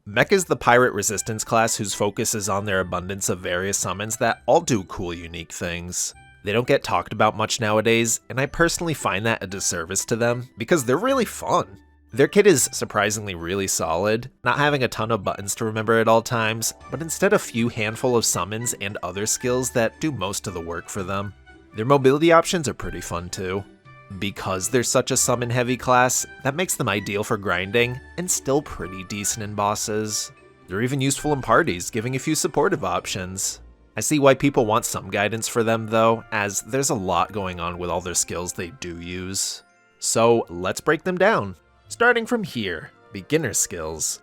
Mech is the pirate resistance class whose focus is on their abundance of various summons that all do cool, unique things. They don't get talked about much nowadays, and I personally find that a disservice to them because they're really fun. Their kit is surprisingly really solid, not having a ton of buttons to remember at all times, but instead a few handful of summons and other skills that do most of the work for them. Their mobility options are pretty fun too. Because they're such a summon heavy class, that makes them ideal for grinding, and still pretty decent in bosses. They're even useful in parties, giving a few supportive options. I see why people want some guidance for them though, as there's a lot going on with all their skills they do use. So let's break them down. Starting from here, beginner skills.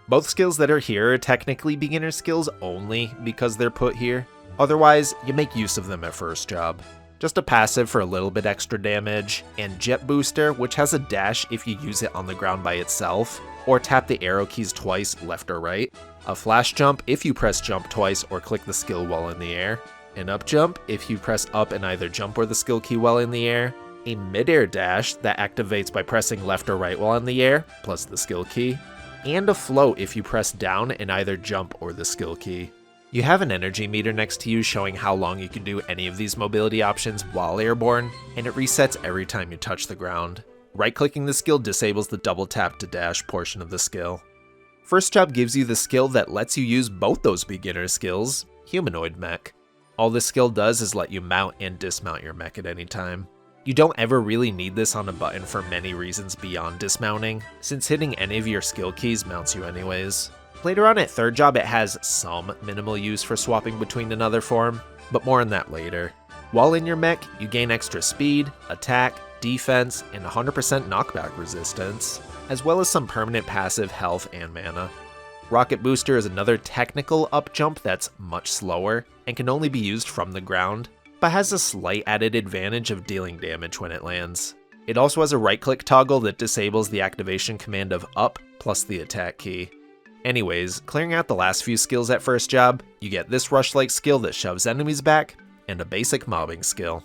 Both skills that are here are technically beginner skills only because they're put here. Otherwise, you make use of them at first job. Just a passive for a little bit extra damage, and Jet Booster, which has a dash if you use it on the ground by itself, or tap the arrow keys twice left or right. A flash jump if you press jump twice or click the skill while in the air. An up jump if you press up and either jump or the skill key while in the air. A mid-air dash that activates by pressing left or right while in the air, plus the skill key. And a float if you press down and either jump or the skill key. You have an energy meter next to you showing how long you can do any of these mobility options while airborne, and it resets every time you touch the ground. Right-clicking the skill disables the double tap to dash portion of the skill. First job gives you the skill that lets you use both those beginner skills, Humanoid Mech. All this skill does is let you mount and dismount your mech at any time. You don't ever really need this on a button for many reasons beyond dismounting, since hitting any of your skill keys mounts you anyways. Later on at third job it has some minimal use for swapping between another form, but more on that later. While in your mech, you gain extra speed, attack, defense, and 100% knockback resistance, as well as some permanent passive health and mana. Rocket Booster is another technical up jump that's much slower and can only be used from the ground, but has a slight added advantage of dealing damage when it lands. It also has a right-click toggle that disables the activation command of up plus the attack key. Anyways, clearing out the last few skills at first job, you get this rush-like skill that shoves enemies back, and a basic mobbing skill.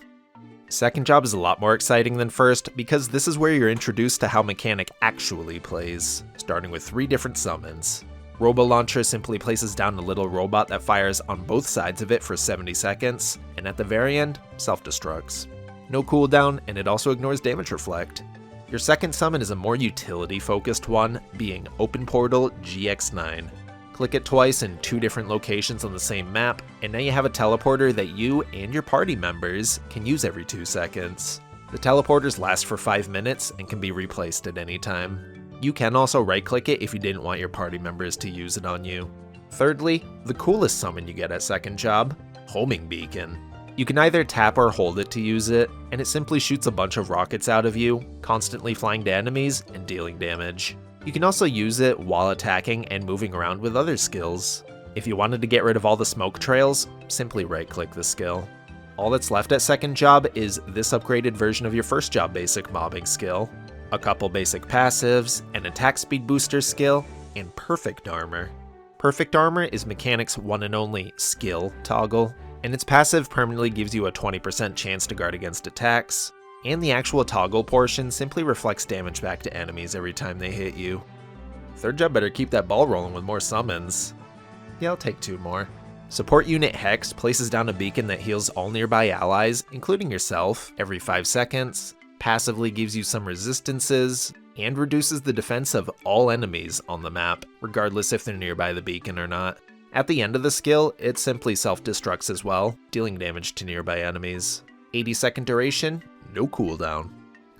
Second job is a lot more exciting than first because this is where you're introduced to how Mechanic actually plays, starting with 3 different summons. Robo Launcher simply places down a little robot that fires on both sides of it for 70 seconds, and at the very end, self-destructs. No cooldown, and it also ignores damage reflect. Your second summon is a more utility-focused one, being Open Portal GX9. Click it twice in 2 different locations on the same map, and now you have a teleporter that you and your party members can use every 2 seconds. The teleporters last for 5 minutes and can be replaced at any time. You can also right-click it if you didn't want your party members to use it on you. Thirdly, the coolest summon you get at second job, Homing Beacon. You can either tap or hold it to use it, and it simply shoots a bunch of rockets out of you, constantly flying to enemies and dealing damage. You can also use it while attacking and moving around with other skills. If you wanted to get rid of all the smoke trails, simply right-click the skill. All that's left at second job is this upgraded version of your first job basic mobbing skill, a couple basic passives, an attack speed booster skill, and Perfect Armor. Perfect Armor is Mechanic's one and only skill toggle, and its passive permanently gives you a 20% chance to guard against attacks, and the actual toggle portion simply reflects damage back to enemies every time they hit you. Third job better keep that ball rolling with more summons. Yeah, I'll take 2 more. Support Unit Hex places down a beacon that heals all nearby allies, including yourself, every 5 seconds, passively gives you some resistances, and reduces the defense of all enemies on the map, regardless if they're nearby the beacon or not. At the end of the skill, it simply self-destructs as well, dealing damage to nearby enemies. 80-second duration, no cooldown.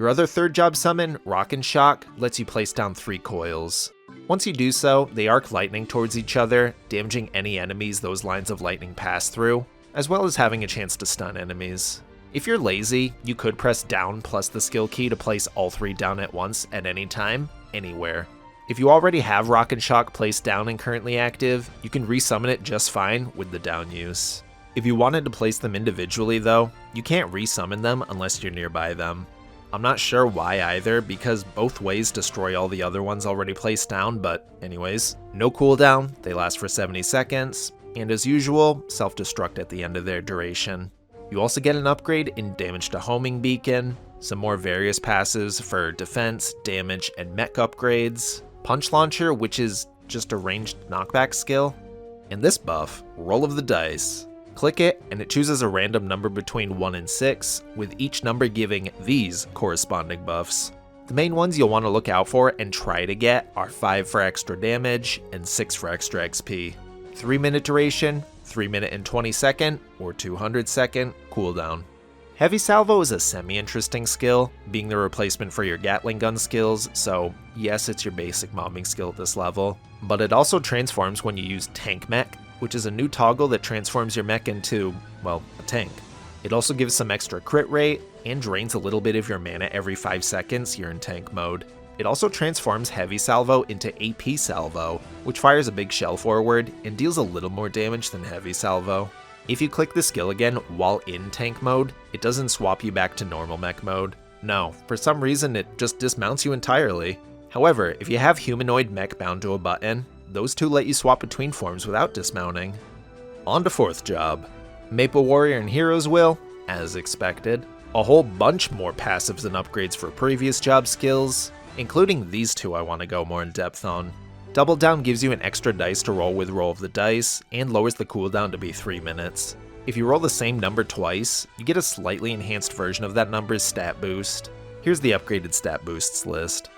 Your other third job summon, Rock and Shock, lets you place down 3 coils. Once you do so, they arc lightning towards each other, damaging any enemies those lines of lightning pass through, as well as having a chance to stun enemies. If you're lazy, you could press down plus the skill key to place all 3 down at once at any time, anywhere. If you already have Rock and Shock placed down and currently active, you can resummon it just fine with the down use. If you wanted to place them individually though, you can't resummon them unless you're nearby them. I'm not sure why either, because both ways destroy all the other ones already placed down, but anyways. No cooldown, they last for 70 seconds, and as usual, self-destruct at the end of their duration. You also get an upgrade in Damage to Homing Beacon, some more various passives for defense, damage, and mech upgrades, Punch Launcher, which is just a ranged knockback skill. And this buff, Roll of the Dice. Click it and it chooses a random number between 1 and 6, with each number giving these corresponding buffs. The main ones you'll want to look out for and try to get are 5 for extra damage and 6 for extra XP. 3-minute duration, 3-minute and 20-second, or 200-second cooldown. Heavy Salvo is a semi-interesting skill, being the replacement for your Gatling gun skills, so yes, it's your basic mobbing skill at this level. But it also transforms when you use Tank Mech, which is a new toggle that transforms your mech into, well, a tank. It also gives some extra crit rate, and drains a little bit of your mana every 5 seconds you're in tank mode. It also transforms Heavy Salvo into AP Salvo, which fires a big shell forward and deals a little more damage than Heavy Salvo. If you click the skill again while in tank mode, it doesn't swap you back to normal mech mode. No, for some reason it just dismounts you entirely. However, if you have Humanoid Mech bound to a button, those two let you swap between forms without dismounting. On to 4th job. Maple Warrior and Heroes will, as expected, a whole bunch more passives and upgrades for previous job skills, including these two I want to go more in depth on. Double Down gives you an extra dice to roll with Roll of the Dice, and lowers the cooldown to be 3 minutes. If you roll the same number twice, you get a slightly enhanced version of that number's stat boost. Here's the upgraded stat boosts list.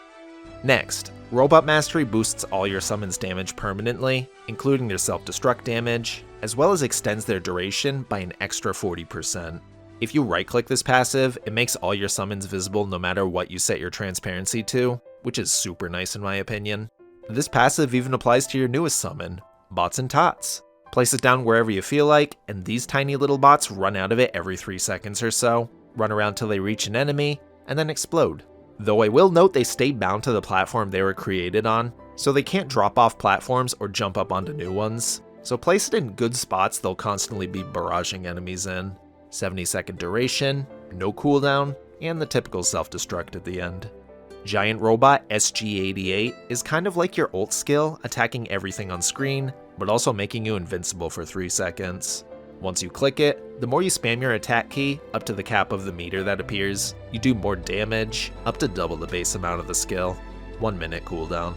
Next, Robot Mastery boosts all your summons damage permanently, including their self-destruct damage, as well as extends their duration by an extra 40%. If you right-click this passive, it makes all your summons visible no matter what you set your transparency to, which is super nice in my opinion. This passive even applies to your newest summon, Bots and Tots. Place it down wherever you feel like, and these tiny little bots run out of it every 3 seconds or so, run around till they reach an enemy, and then explode. Though I will note they stay bound to the platform they were created on, so they can't drop off platforms or jump up onto new ones. So place it in good spots they'll constantly be barraging enemies in. 70-second duration, no cooldown, and the typical self-destruct at the end. Giant Robot SG-88 is kind of like your ult skill, attacking everything on screen, but also making you invincible for 3 seconds. Once you click it, the more you spam your attack key up to the cap of the meter that appears, you do more damage, up to double the base amount of the skill. 1 minute cooldown.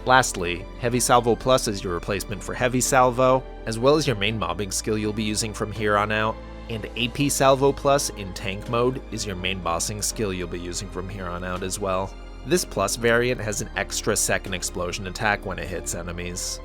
Lastly, Heavy Salvo Plus is your replacement for Heavy Salvo, as well as your main mobbing skill you'll be using from here on out, and AP Salvo Plus in tank mode is your main bossing skill you'll be using from here on out as well. This Plus variant has an extra second explosion attack when it hits enemies.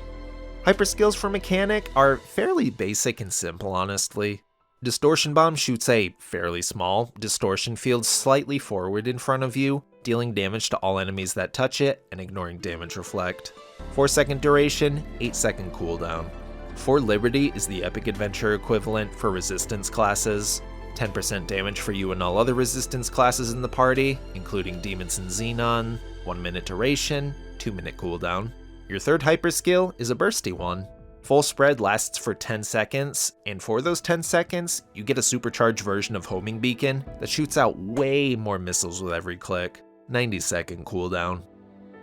Hyper skills for Mechanic are fairly basic and simple, honestly. Distortion Bomb shoots a fairly small distortion field slightly forward in front of you, dealing damage to all enemies that touch it and ignoring damage reflect. 4-second duration, 8-second cooldown. For Liberty is the Epic Adventure equivalent for Resistance classes. 10% damage for you and all other Resistance classes in the party, including Demons and Xenon. 1 minute duration, 2 minute cooldown. Your third hyper skill is a bursty one. Full spread lasts for 10 seconds, and for those 10 seconds, you get a supercharged version of Homing Beacon that shoots out way more missiles with every click. 90-second cooldown.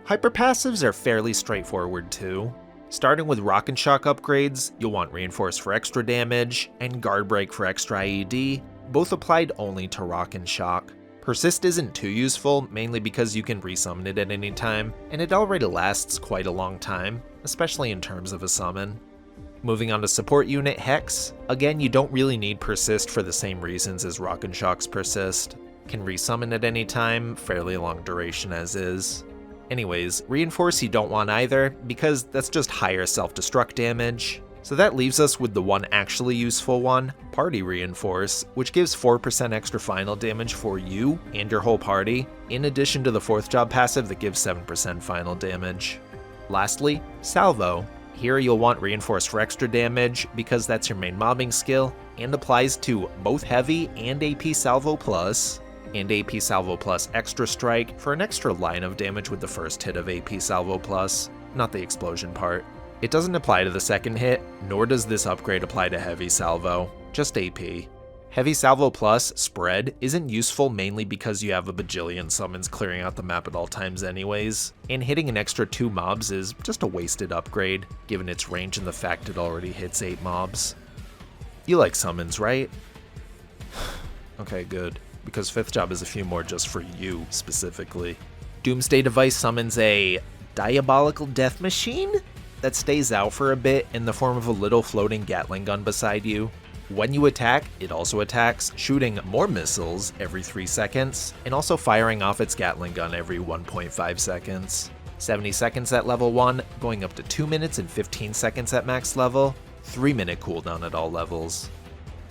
Hyper passives are fairly straightforward too. Starting with Rock and Shock upgrades, you'll want Reinforce for extra damage, and Guard Break for extra IED, both applied only to Rock and Shock. Persist isn't too useful, mainly because you can resummon it at any time, and it already lasts quite a long time, especially in terms of a summon. Moving on to Support Unit Hex, again you don't really need Persist for the same reasons as Rock and Shock's Persist. Can resummon at any time, fairly long duration as is. Anyways, Reinforce you don't want either, because that's just higher self-destruct damage. So that leaves us with the one actually useful one, Party Reinforce, which gives 4% extra final damage for you and your whole party, in addition to the 4th job passive that gives 7% final damage. Lastly, Salvo. Here you'll want Reinforce for extra damage, because that's your main mobbing skill, and applies to both Heavy and AP Salvo Plus, and AP Salvo Plus Extra Strike for an extra line of damage with the first hit of AP Salvo Plus, not the explosion part. It doesn't apply to the second hit, nor does this upgrade apply to Heavy Salvo, just AP. Heavy Salvo Plus Spread isn't useful mainly because you have a bajillion summons clearing out the map at all times anyways, and hitting an extra 2 mobs is just a wasted upgrade, given its range and the fact it already hits 8 mobs. You like summons, right? Okay, good, because 5th job is a few more just for you specifically. Doomsday Device summons a Diabolical Death Machine? that stays out for a bit in the form of a little floating Gatling gun beside you. When you attack, it also attacks, shooting more missiles every 3 seconds, and also firing off its Gatling gun every 1.5 seconds. 70 seconds at level 1, going up to 2 minutes and 15 seconds at max level, 3-minute cooldown at all levels.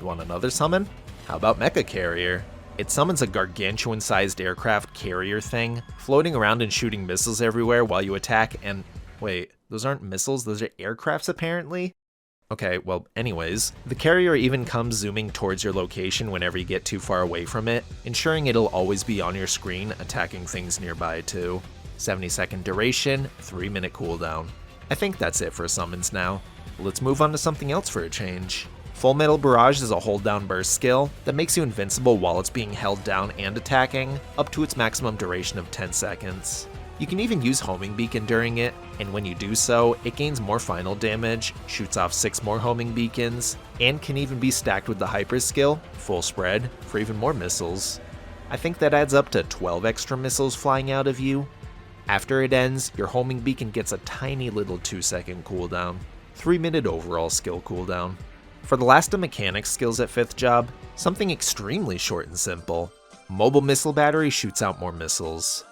You want another summon? How about Mecha Carrier? It summons a gargantuan-sized aircraft carrier thing, floating around and shooting missiles everywhere while you attack, and wait, those aren't missiles, those are aircrafts apparently? Okay, well, anyways, the carrier even comes zooming towards your location whenever you get too far away from it, ensuring it'll always be on your screen, attacking things nearby too. 70-second duration, 3-minute cooldown. I think that's it for summons now. Let's move on to something else for a change. Full Metal Barrage is a hold down burst skill that makes you invincible while it's being held down and attacking, up to its maximum duration of 10 seconds. You can even use Homing Beacon during it, and when you do so, it gains more final damage, shoots off 6 more Homing Beacons, and can even be stacked with the Hyper skill, Full Spread, for even more missiles. I think that adds up to 12 extra missiles flying out of you. After it ends, your Homing Beacon gets a tiny little 2-second cooldown, 3-minute overall skill cooldown. For the last of mechanics skills at 5th job, something extremely short and simple. Mobile Missile Battery shoots out more missiles.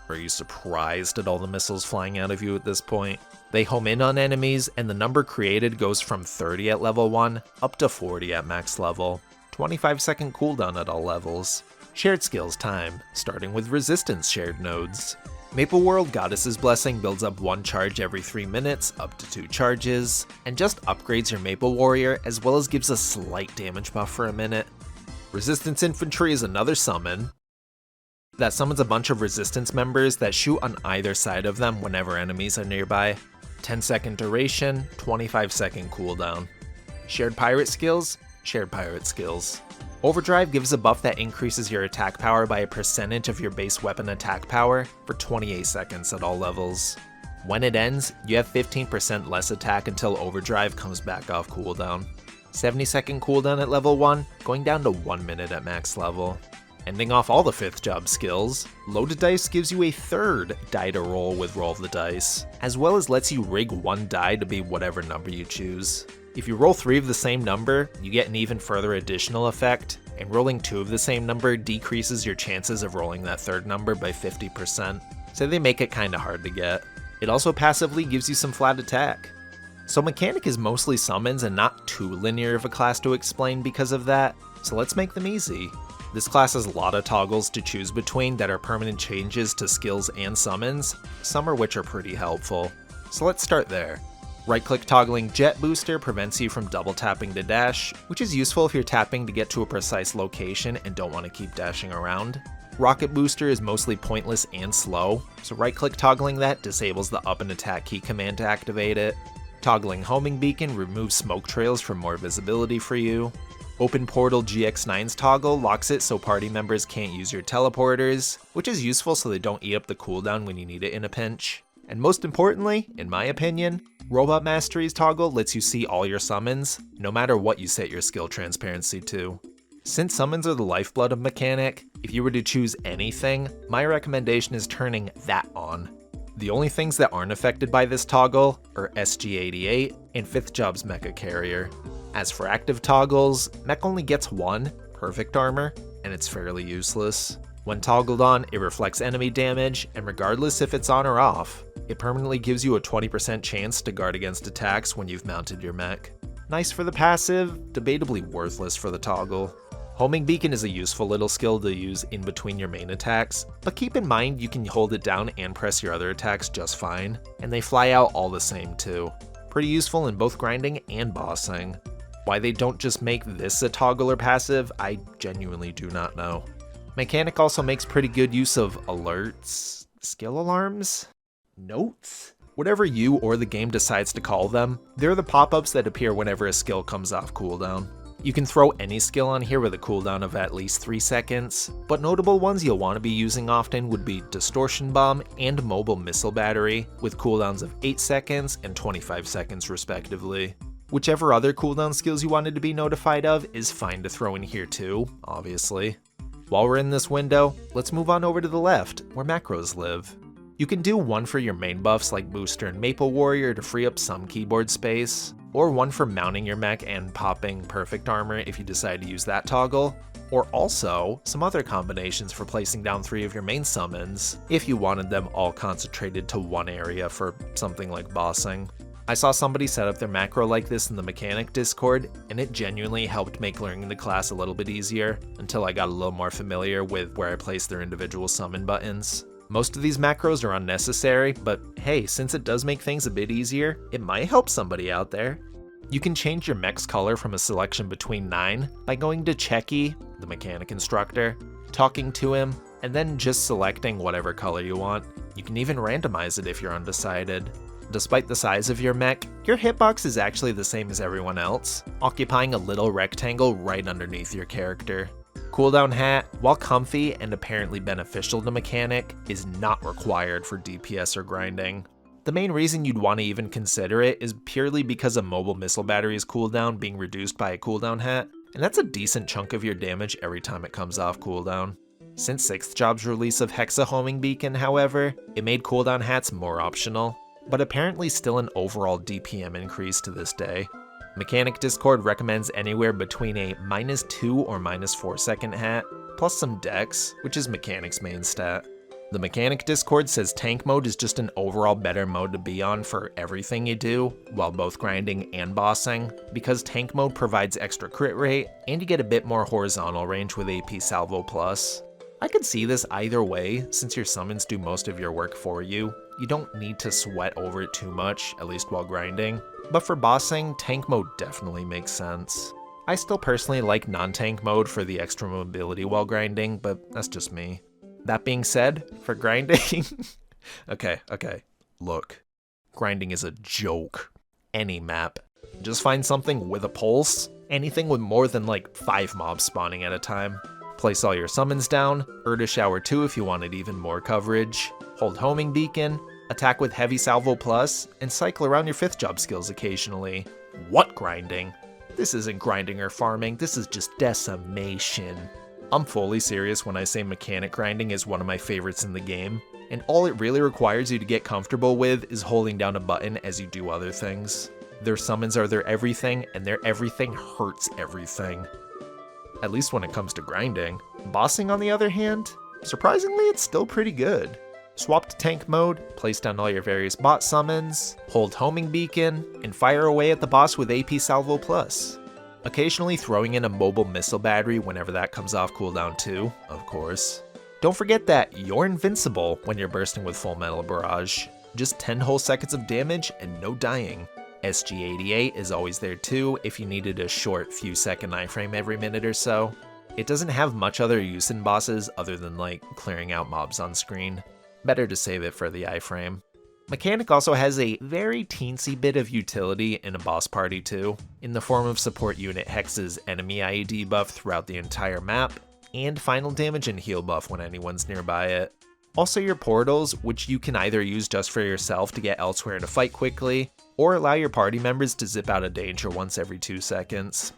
Are you surprised at all the missiles flying out of you at this point? They home in on enemies, and the number created goes from 30 at level 1 up to 40 at max level. 25-second cooldown at all levels. Shared skills time, starting with resistance shared nodes. Maple World Goddess's Blessing builds up 1 charge every 3 minutes, up to 2 charges, and just upgrades your Maple Warrior as well as gives a slight damage buff for a minute. Resistance Infantry is another summon that summons a bunch of resistance members that shoot on either side of them whenever enemies are nearby. 10-second duration, 25-second cooldown. Shared Pirate skills, shared Pirate skills. Overdrive gives a buff that increases your attack power by a percentage of your base weapon attack power for 28 seconds at all levels. When it ends, you have 15% less attack until Overdrive comes back off cooldown. 70-second cooldown at level 1, going down to 1 minute at max level. Ending off all the 5th job skills, Loaded Dice gives you a 3rd die to roll with Roll of the Dice, as well as lets you rig 1 die to be whatever number you choose. If you roll 3 of the same number, you get an even further additional effect, and rolling 2 of the same number decreases your chances of rolling that 3rd number by 50%, so they make it kinda hard to get. It also passively gives you some flat attack. So Mechanic is mostly summons and not too linear of a class to explain because of that, so let's make them easy. This class has a lot of toggles to choose between that are permanent changes to skills and summons, some of which are pretty helpful. So let's start there. Right-click toggling Jet Booster prevents you from double tapping to dash, which is useful if you're tapping to get to a precise location and don't want to keep dashing around. Rocket Booster is mostly pointless and slow, so right-click toggling that disables the up and attack key command to activate it. Toggling Homing Beacon removes smoke trails for more visibility for you. Open Portal GX9's toggle locks it so party members can't use your teleporters, which is useful so they don't eat up the cooldown when you need it in a pinch. And most importantly, in my opinion, Robot Mastery's toggle lets you see all your summons, no matter what you set your skill transparency to. Since summons are the lifeblood of Mechanic, if you were to choose anything, my recommendation is turning that on. The only things that aren't affected by this toggle are SG88 and 5th Job's Mecha Carrier. As for active toggles, Mech only gets 1, Perfect Armor, and it's fairly useless. When toggled on, it reflects enemy damage, and regardless if it's on or off, it permanently gives you a 20% chance to guard against attacks when you've mounted your mech. Nice for the passive, debatably worthless for the toggle. Homing Beacon is a useful little skill to use in between your main attacks, but keep in mind you can hold it down and press your other attacks just fine, and they fly out all the same too. Pretty useful in both grinding and bossing. Why they don't just make this a toggle or passive, I genuinely do not know. Mechanic also makes pretty good use of alerts, skill alarms, notes? Whatever you or the game decides to call them, they're the pop-ups that appear whenever a skill comes off cooldown. You can throw any skill on here with a cooldown of at least 3 seconds, but notable ones you'll want to be using often would be Distortion Bomb and Mobile Missile Battery, with cooldowns of 8 seconds and 25 seconds respectively. Whichever other cooldown skills you wanted to be notified of is fine to throw in here too, obviously. While we're in this window, let's move on over to the left, where macros live. You can do one for your main buffs like Booster and Maple Warrior to free up some keyboard space, or one for mounting your mech and popping perfect armor if you decide to use that toggle, or also some other combinations for placing down 3 of your main summons if you wanted them all concentrated to one area for something like bossing. I saw somebody set up their macro like this in the Mechanic Discord, and it genuinely helped make learning the class a little bit easier until I got a little more familiar with where I placed their individual summon buttons. Most of these macros are unnecessary, but hey, since it does make things a bit easier, it might help somebody out there. You can change your mech's color from a selection between 9 by going to Checky, the mechanic instructor, talking to him, and then just selecting whatever color you want. You can even randomize it if you're undecided. Despite the size of your mech, your hitbox is actually the same as everyone else, occupying a little rectangle right underneath your character. Cooldown Hat, while comfy and apparently beneficial to mechanic, is not required for DPS or grinding. The main reason you'd want to even consider it is purely because of mobile missile battery's cooldown being reduced by a cooldown hat, and that's a decent chunk of your damage every time it comes off cooldown. Since 6th Job's release of Hexa Homing Beacon, however, it made cooldown hats more optional, but apparently still an overall DPM increase to this day. Mechanic Discord recommends anywhere between a -2 or -4 second hat, plus some dex, which is Mechanic's main stat. The Mechanic Discord says tank mode is just an overall better mode to be on for everything you do, while both grinding and bossing, because tank mode provides extra crit rate, and you get a bit more horizontal range with AP Salvo Plus. I could see this either way, since your summons do most of your work for you. You don't need to sweat over it too much, at least while grinding. But for bossing, tank mode definitely makes sense. I still personally like non-tank mode for the extra mobility while grinding, but that's just me. That being said, for grinding... Okay, look. Grinding is a joke. Any map. Just find something with a pulse, anything with more than like 5 mobs spawning at a time. Place all your summons down, Urda Shower 2 if you wanted even more coverage, hold Homing Beacon, attack with Heavy Salvo Plus, and cycle around your 5th job skills occasionally. What grinding? This isn't grinding or farming, this is just decimation. I'm fully serious when I say mechanic grinding is one of my favorites in the game, and all it really requires you to get comfortable with is holding down a button as you do other things. Their summons are their everything, and their everything hurts everything. At least when it comes to grinding. Bossing, on the other hand, surprisingly it's still pretty good. Swap to tank mode, place down all your various bot summons, hold Homing Beacon, and fire away at the boss with AP Salvo Plus. Occasionally throwing in a mobile missile battery whenever that comes off cooldown too, of course. Don't forget that you're invincible when you're bursting with Full Metal Barrage. Just 10 whole seconds of damage and no dying. SG-88 is always there too if you needed a short few second iframe every minute or so. It doesn't have much other use in bosses other than like clearing out mobs on screen. Better to save it for the iframe. Mechanic also has a very teensy bit of utility in a boss party too, in the form of support unit Hex's enemy IED buff throughout the entire map, and final damage and heal buff when anyone's nearby it. Also your portals, which you can either use just for yourself to get elsewhere to fight quickly, or allow your party members to zip out of danger once every 2 seconds.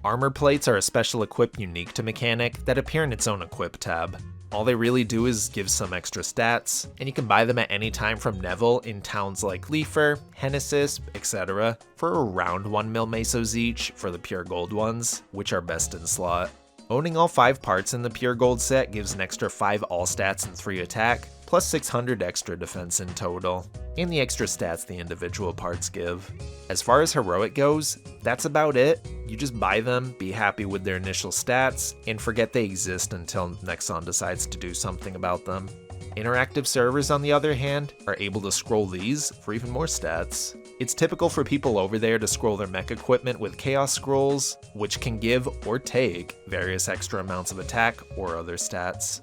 Armor plates are a special equip unique to Mechanic that appear in its own equip tab. All they really do is give some extra stats, and you can buy them at any time from Neville in towns like Leifer, Hennesis, etc. for around 1 mil mesos each for the pure gold ones, which are best in slot. Owning all 5 parts in the pure gold set gives an extra 5 all stats and 3 attack, plus 600 extra defense in total, and the extra stats the individual parts give. As far as heroic goes, that's about it. You just buy them, be happy with their initial stats, and forget they exist until Nexon decides to do something about them. Interactive servers, on the other hand, are able to scroll these for even more stats. It's typical for people over there to scroll their mech equipment with Chaos Scrolls, which can give or take various extra amounts of attack or other stats.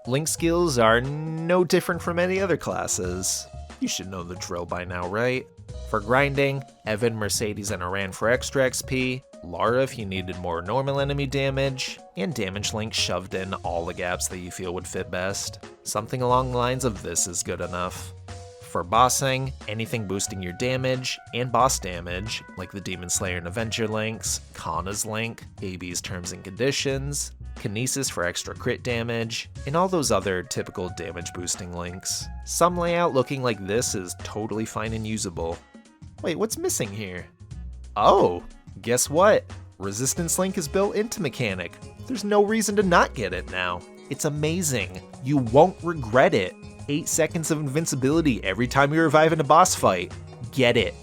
Link skills are no different from any other classes. You should know the drill by now, right? For grinding, Evan, Mercedes, and Aran for extra XP, Lara if you needed more normal enemy damage, and Damage Link shoved in all the gaps that you feel would fit best. Something along the lines of this is good enough. For bossing, anything boosting your damage and boss damage, like the Demon Slayer and Avenger links, Kana's link, AB's Terms and Conditions, Kinesis for extra crit damage, and all those other typical damage boosting links. Some layout looking like this is totally fine and usable. Wait, what's missing here? Oh, guess what? Resistance Link is built into Mechanic. There's no reason to not get it now. It's amazing. You won't regret it. 8 seconds of invincibility every time you revive in a boss fight. Get it.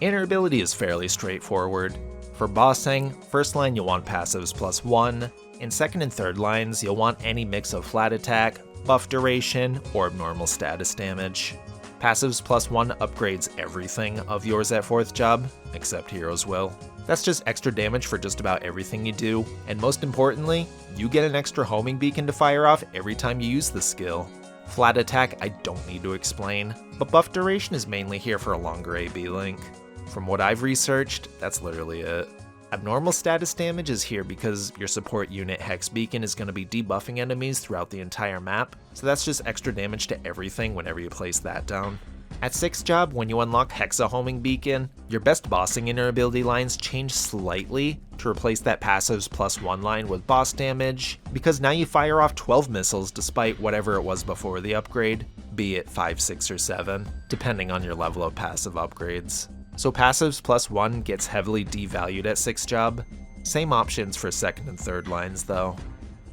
Inner ability is fairly straightforward. For bossing, first line you'll want passives +1, and second and third lines you'll want any mix of flat attack, buff duration, or abnormal status damage. Passives +1 upgrades everything of yours at 4th job, except Hero's Will. That's just extra damage for just about everything you do, and most importantly, you get an extra homing beacon to fire off every time you use the skill. Flat attack I don't need to explain, but buff duration is mainly here for a longer AB link. From what I've researched, that's literally it. Abnormal status damage is here because your support unit Hex Beacon is going to be debuffing enemies throughout the entire map, so that's just extra damage to everything whenever you place that down. At 6th job, when you unlock Hexa Homing Beacon, your best bossing inner ability lines change slightly to replace that passives +1 line with boss damage, because now you fire off 12 missiles despite whatever it was before the upgrade, be it 5, 6, or 7, depending on your level of passive upgrades. So passives +1 gets heavily devalued at 6th job. Same options for 2nd and 3rd lines though.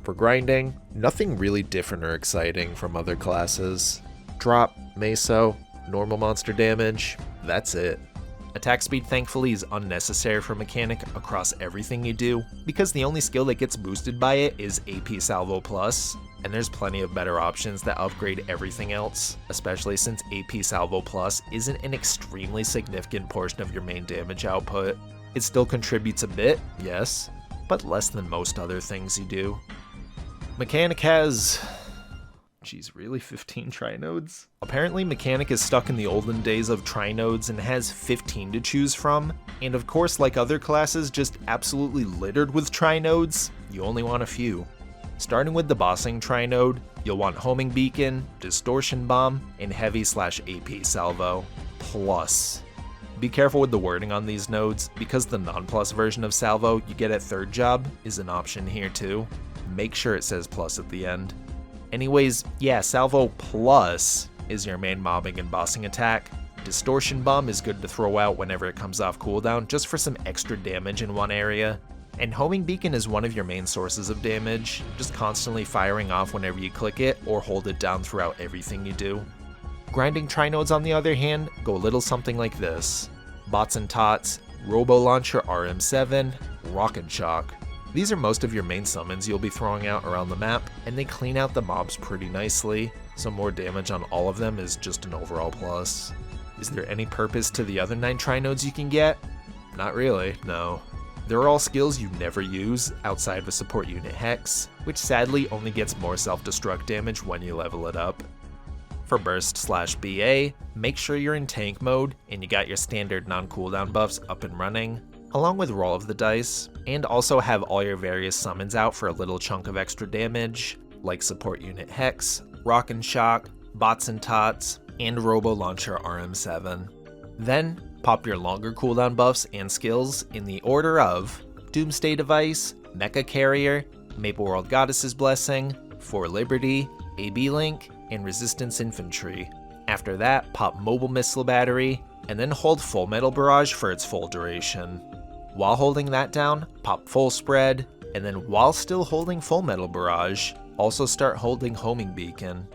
For grinding, nothing really different or exciting from other classes. Drop, Meso, normal monster damage, that's it. Attack speed thankfully is unnecessary for Mechanic across everything you do, because the only skill that gets boosted by it is AP Salvo Plus, and there's plenty of better options that upgrade everything else, especially since AP Salvo Plus isn't an extremely significant portion of your main damage output. It still contributes a bit, yes, but less than most other things you do. Mechanic has... Geez, really? 15 Trinodes? Apparently Mechanic is stuck in the olden days of Trinodes and has 15 to choose from, and of course like other classes just absolutely littered with Trinodes, you only want a few. Starting with the bossing Trinode, you'll want Homing Beacon, Distortion Bomb, and Heavy/AP Salvo, plus. Be careful with the wording on these nodes, because the non-plus version of Salvo you get at 3rd job is an option here too. Make sure it says plus at the end. Anyways, yeah, Salvo Plus is your main mobbing and bossing attack. Distortion Bomb is good to throw out whenever it comes off cooldown, just for some extra damage in one area. And Homing Beacon is one of your main sources of damage, just constantly firing off whenever you click it or hold it down throughout everything you do. Grinding Trinodes on the other hand, go a little something like this. Bots and Tots, Robo Launcher RM7, Rocket Shock. These are most of your main summons you'll be throwing out around the map, and they clean out the mobs pretty nicely, so more damage on all of them is just an overall plus. Is there any purpose to the other 9 Trinodes you can get? Not really, no. They're all skills you never use outside of a support unit Hex, which sadly only gets more self-destruct damage when you level it up. For Burst/BA, make sure you're in tank mode and you got your standard non-cooldown buffs up and running, along with Roll of the Dice, and also have all your various summons out for a little chunk of extra damage, like Support Unit Hex, Rock and Shock, Bots and Tots, and Robo Launcher RM7. Then, pop your longer cooldown buffs and skills in the order of Doomsday Device, Mecha Carrier, Maple World Goddess's Blessing, For Liberty, AB Link, and Resistance Infantry. After that, pop Mobile Missile Battery, and then hold Full Metal Barrage for its full duration. While holding that down, pop Full Spread, and then while still holding Full Metal Barrage, also start holding Homing Beacon.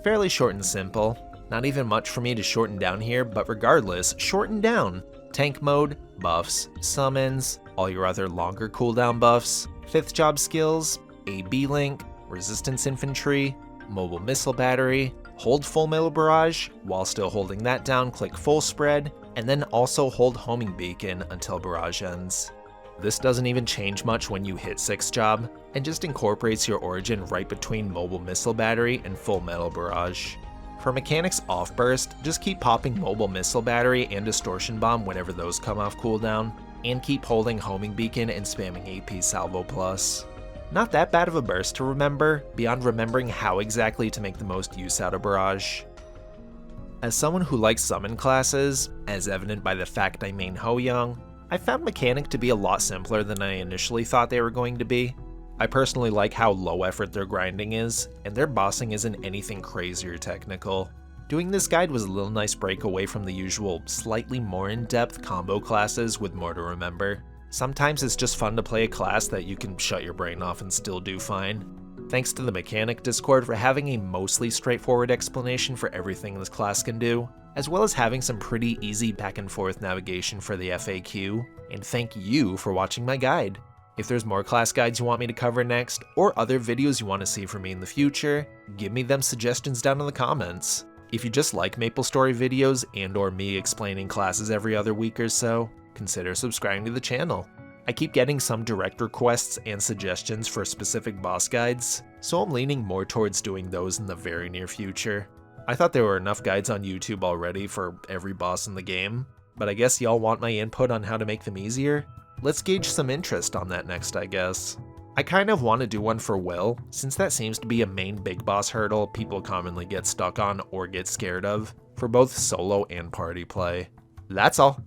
Fairly short and simple, not even much for me to shorten down here, but regardless, shorten down. Tank mode, buffs, summons, all your other longer cooldown buffs, 5th job skills, AB Link, Resistance Infantry, Mobile Missile Battery, hold Full Metal Barrage, while still holding that down click Full Spread, and then also hold Homing Beacon until Barrage ends. This doesn't even change much when you hit 6th job, and just incorporates your origin right between Mobile Missile Battery and Full Metal Barrage. For Mechanics off burst, just keep popping Mobile Missile Battery and Distortion Bomb whenever those come off cooldown, and keep holding Homing Beacon and spamming AP Salvo Plus. Not that bad of a burst to remember, beyond remembering how exactly to make the most use out of Barrage. As someone who likes summon classes, as evident by the fact I main Ho Young, I found Mechanic to be a lot simpler than I initially thought they were going to be. I personally like how low effort their grinding is, and their bossing isn't anything crazy or technical. Doing this guide was a little nice break away from the usual, slightly more in-depth combo classes with more to remember. Sometimes it's just fun to play a class that you can shut your brain off and still do fine. Thanks to the Mechanic Discord for having a mostly straightforward explanation for everything this class can do, as well as having some pretty easy back and forth navigation for the FAQ, and thank you for watching my guide. If there's more class guides you want me to cover next, or other videos you want to see from me in the future, give me them suggestions down in the comments. If you just like MapleStory videos and or me explaining classes every other week or so, consider subscribing to the channel. I keep getting some direct requests and suggestions for specific boss guides, so I'm leaning more towards doing those in the very near future. I thought there were enough guides on YouTube already for every boss in the game, but I guess y'all want my input on how to make them easier? Let's gauge some interest on that next, I guess. I kind of want to do one for Will, since that seems to be a main big boss hurdle people commonly get stuck on or get scared of, for both solo and party play. That's all.